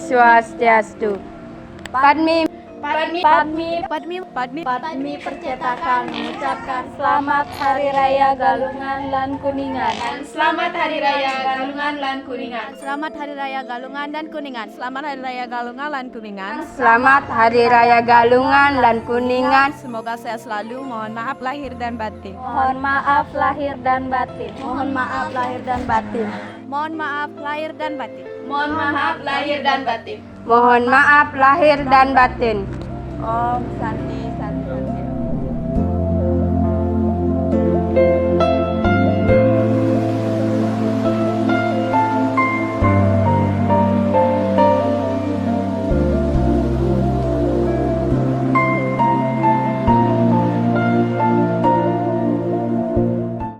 Swastiastu. Padmi Percetakan mengucapkan selamat Hari Raya Galungan lan Kuningan. Selamat Hari Raya Galungan lan Kuningan. Selamat Hari Raya Galungan dan Kuningan. Selamat Hari Raya Galungan lan Kuningan. Selamat Hari Raya Galungan lan Kuningan. Semoga sehat selalu. Mohon maaf lahir dan batin. Mohon maaf lahir dan batin. Mohon maaf lahir dan batin. Mohon maaf lahir dan batin. Mohon maaf lahir dan batin. Mohon maaf lahir dan batin. Om Santi.